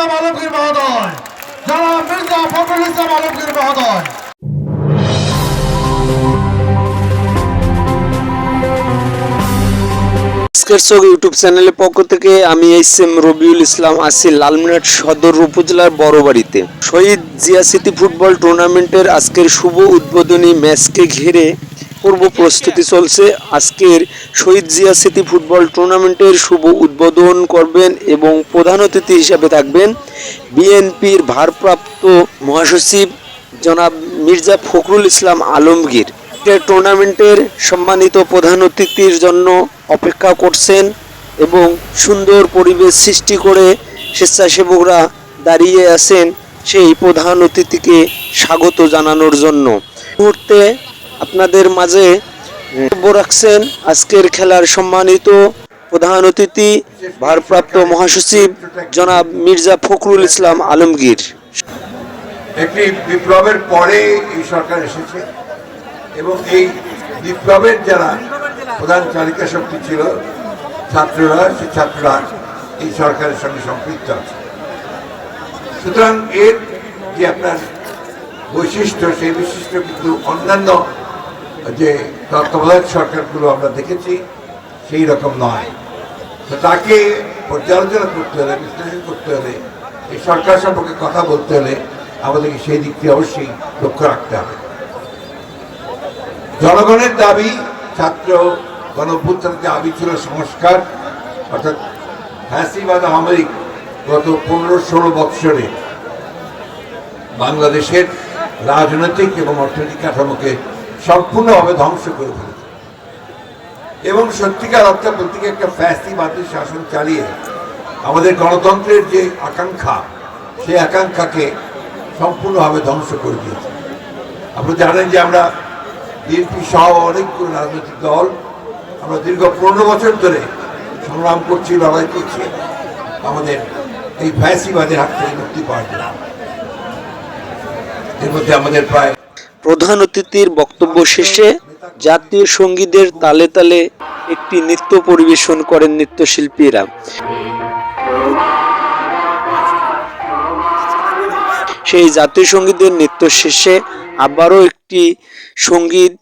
ইসলাম আলমগীর মহোদয়, জনাব মির্জা ফখরুল ইসলাম আলমগীর মহোদয়। ইউটিউব চ্যানেলের পক্ষ থেকে আমি এসএম রবিউল ইসলাম আছি লালমনিরহাট সদর উপজেলার বড়বাড়িতে। শহীদ জিয়া স্মৃতি ফুটবল টুর্নামেন্টের আজকের শুভ উদ্বোধনী ম্যাচকে ঘিরে পূর্ব প্রস্তুতি চলছে। আজকের শহীদ জিয়া স্মৃতি ফুটবল টুর্নামেন্টের শুভ উদ্বোধন করবেন এবং প্রধান অতিথি হিসেবে থাকবেন বিএনপির ভারপ্রাপ্ত মহাসচিব জনাব মির্জা ফখরুল ইসলাম আলমগীর। টুর্নামেন্টের সম্মানিত প্রধান অতিথির জন্য অপেক্ষা করছেন এবং সুন্দর পরিবেশ সৃষ্টি করে স্বেচ্ছাসেবকরা দাঁড়িয়ে আছেন সেই প্রধান অতিথিকে স্বাগত জানানোর জন্য। মুহূর্তে আপনাদের মাঝে বক্তব্য রাখছেন আজকের খেলার সম্মানিত প্রধান অতিথি ভারপ্রাপ্ত মহাসচিব জনাব মির্জা ফখরুল ইসলাম আলমগীর। একটি বিপ্লবের পরে এই সরকার এসেছে এবং এই বিপ্লবের যারা প্রধান চালিকা শক্তি ছিল ছাত্ররা, সেই ছাত্ররা এই সরকারের সঙ্গে সম্পৃক্ত আছে। সুতরাং এর যে আপনার বৈশিষ্ট্য, সেই বৈশিষ্ট্য কিন্তু অন্যান্য যে তত্ত্বাবধায়ক সরকারগুলো আমরা দেখেছি সেই রকম নয়। তো তাকে পর্যালোচনা করতে হলে, বিশ্লেষণ করতে হলে, এই সরকার সম্পর্কে কথা বলতে হলে আমাদেরকে সেই দিকটি অবশ্যই লক্ষ্য রাখতে হবে। জনগণের দাবি, ছাত্র গণঅভ্যুত্থানের দাবি ছিল সংস্কার, অর্থাৎ ফ্যাসিবাদ আওয়ামী লীগ গত 15-16 বৎসরে বাংলাদেশের রাজনৈতিক এবং অর্থনৈতিক কাঠামোকে সম্পূর্ণভাবে ধ্বংস করে ফেলেছে এবং সত্যিকার অর্থে বলতে একটা ফ্যাসিবাদী শাসন চালিয়ে আমাদের গণতন্ত্রের যে আকাঙ্ক্ষা, সেই আকাঙ্ক্ষাকে সম্পূর্ণভাবে ধ্বংস করে দিয়েছে। আপনি জানেন যে আমরা বিএনপি সহ অনেকগুলো রাজনৈতিক দল আমরা দীর্ঘ 15 বছর ধরে সংগ্রাম করছি, লড়াই করছি আমাদের এই ফ্যাসিবাদের হাত থেকে মুক্তি পাওয়ার জন্য। এর মধ্যে আমাদের প্রায় প্রধান অতিথির বক্তব্য শেষে জাতীয় সঙ্গীতের তালে তালে একটি নৃত্য পরিবেশন করেন নৃত্যশিল্পীরা। সেই জাতীয় সঙ্গীতের নৃত্য শেষে আবারও একটি সঙ্গীত,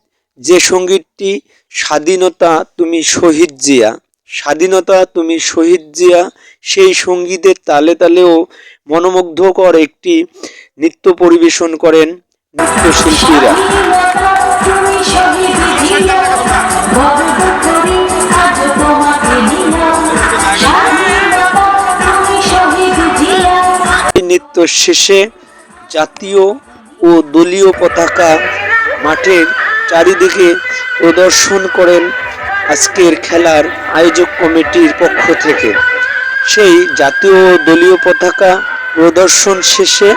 যে সঙ্গীতটি স্বাধীনতা তুমি শহীদ জিয়া, স্বাধীনতা তুমি শহীদ জিয়া, সেই সঙ্গীতের তালে তালেও মনোমুগ্ধকর একটি নৃত্য পরিবেশন করেন নৃত্যশিল্পীরা। নৃত্য শেষে জাতীয় ও দলীয় পতাকা মাঠের চারিদিকে প্রদর্শন করেন আজকের খেলার আয়োজক কমিটির পক্ষ থেকে। সেই জাতীয় ও দলীয় পতাকা প্রদর্শন শেষে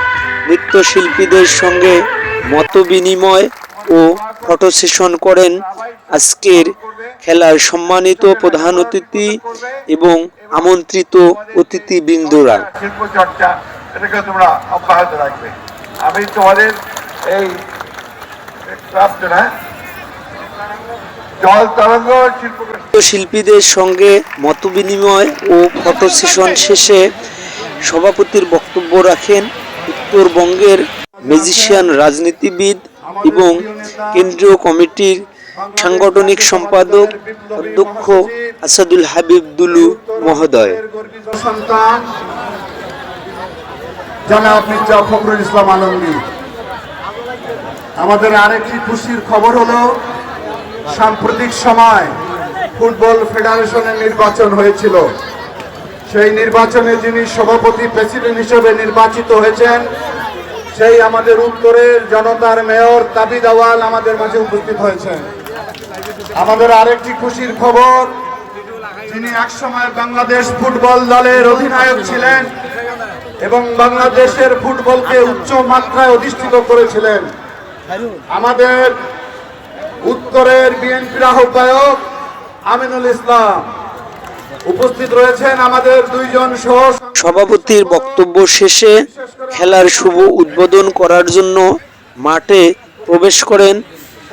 নৃত্যশিল্পীদের সঙ্গে মতবিনিময় ও ফটো সেশন করেন আজকের খেলার সম্মানিত প্রধান অতিথি এবং আমন্ত্রিত অতিথিবৃন্দরা। শিল্পচর্চা এটাকে তোমরা অব্যাহত রাখবে। আমি তোমাদের এই জল তরঙ্গ শিল্পীদের সঙ্গে মতবিনিময় ও ফটো সেশন শেষে সভাপতির বক্তব্য রাখেন উত্তরবঙ্গের ম্যাজিশিয়ান, রাজনীতিবিদ এবং কেন্দ্রীয় কমিটির সাংগঠনিক সম্পাদক অধ্যক্ষ আসাদুল হাবিব দুলু মহোদয়। জনাব মির্জা ফখরুল ইসলাম আলমগীর। আমাদের আরেকটি খুশির খবর হলো সাম্প্রতিক সময় ফুটবল ফেডারেশনের নির্বাচন হয়েছিল। সেই নির্বাচনে যিনি সভাপতি, প্রেসিডেন্ট হিসেবে নির্বাচিত হয়েছেন, সেই আমাদের উত্তরের জনতার মেয়র তাবিদ আওয়াল আমাদের মাঝে উপস্থিত হয়েছেন। আমাদের আরেকটি খুশির খবর, যিনি একসময় বাংলাদেশ ফুটবল দলের অধিনায়ক ছিলেন এবং বাংলাদেশের ফুটবলকে উচ্চ মাত্রায় অধিষ্ঠিত করেছিলেন, আমাদের উত্তরের বিএনপির আহ্বায়ক আমিনুল ইসলাম উপস্থিত রয়েছেন। আমাদের দুইজন সভাপতির বক্তব্য শেষে খেলার শুভ উদ্বোধন করার জন্য মাঠে প্রবেশ করেন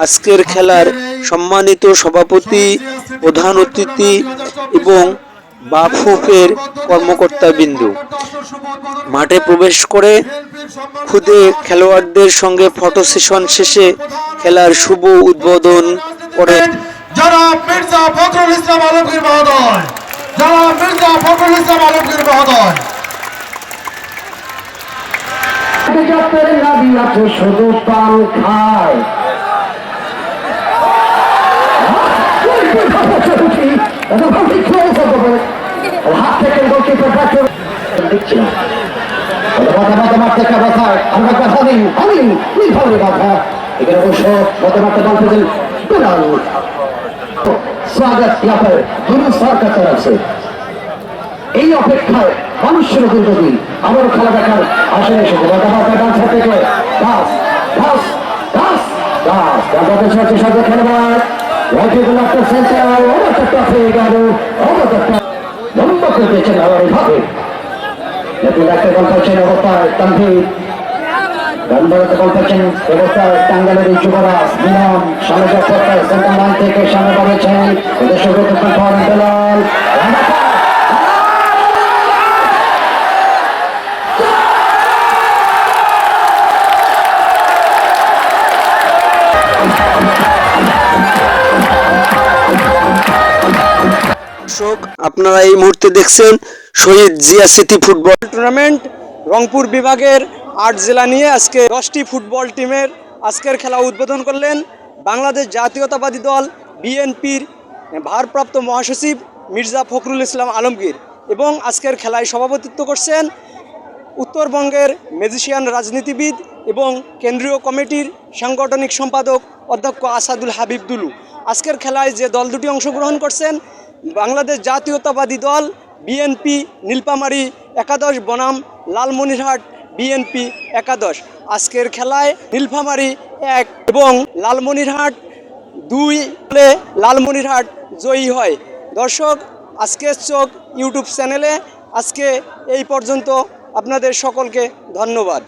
আজকের খেলার সম্মানিত সভাপতি, প্রধান অতিথি এবং বাফুফের কর্মকর্তাবৃন্দ মাঠে প্রবেশ করে খুদে খেলোয়াড়দের সঙ্গে ফটো সেশন শেষে খেলার শুভ উদ্বোধন করেন। জনাব মির্জা ফখরুল ইসলাম আলমগীর মহোদয়, জনাব মির্জা ফখরুল ইসলাম আলমগীর মহোদয়। শুধু পান খায় হাত থেকে দিচ্ছি না মারতে ব্যবসায় আমরা কথা দিন আমি কথা এখানে অবশ্য মতামতটা বলতেছেন স্বাগত ইয়াপের দুরু সরকার চালাচ্ছে। এই অপেক্ষায় মানুষের দীর্ঘদিন আবার খেলা দেখার আসে এসেছে থেকে দাস দাস দাস দাস আমাদের সাথে সাথে খেলোয়াড় রাইফেল একটা সেন্টার অবস্থা ট্রফি গেল অবস্থা লম্বা করে দিয়েছেন আবার এইভাবে নতুন একটা গল্প পাচ্ছেন অবস্থায় তানভীর গন্ধরাতে গল্প পাচ্ছেন অবস্থায় টাঙ্গালের এই যুবরাজ বিনম সামনে সেন্টার লাইন থেকে সামনে পাবেছেন এদের সঙ্গে বেলাল দর্শক, আপনারা এই মুহূর্তে দেখছেন শহীদ জিয়া স্মৃতি ফুটবল টুর্নামেন্ট। রংপুর বিভাগের ৮ জেলা নিয়ে আজকে 10টি ফুটবল টিমের আজকের খেলা উদ্বোধন করলেন বাংলাদেশ জাতীয়তাবাদী দল বিএনপির ভারপ্রাপ্ত মহাসচিব মির্জা ফখরুল ইসলাম আলমগীর এবং আজকের খেলায় সভাপতিত্ব করছেন উত্তরবঙ্গের ম্যাজিশিয়ান রাজনীতিবিদ এবং কেন্দ্রীয় কমিটির সাংগঠনিক সম্পাদক অধ্যক্ষ আসাদুল হাবিব দুলু। আজকের খেলায় যে দল দুটি অংশগ্রহণ করছেন বাংলাদেশ জাতীয়তাবাদী দল বিএনপি নীলফামারী 11 বনাম লালমনিরহাট বিএনপি 11। আজকের খেলায় নীলফামারী 1 এবং লালমনিরহাট 2 বলে লালমনিরহাট জয়ী হয়। দর্শক, আজকের চোখ ইউটিউব চ্যানেলে আজকে এই পর্যন্ত। আপনাদের সকলকে ধন্যবাদ।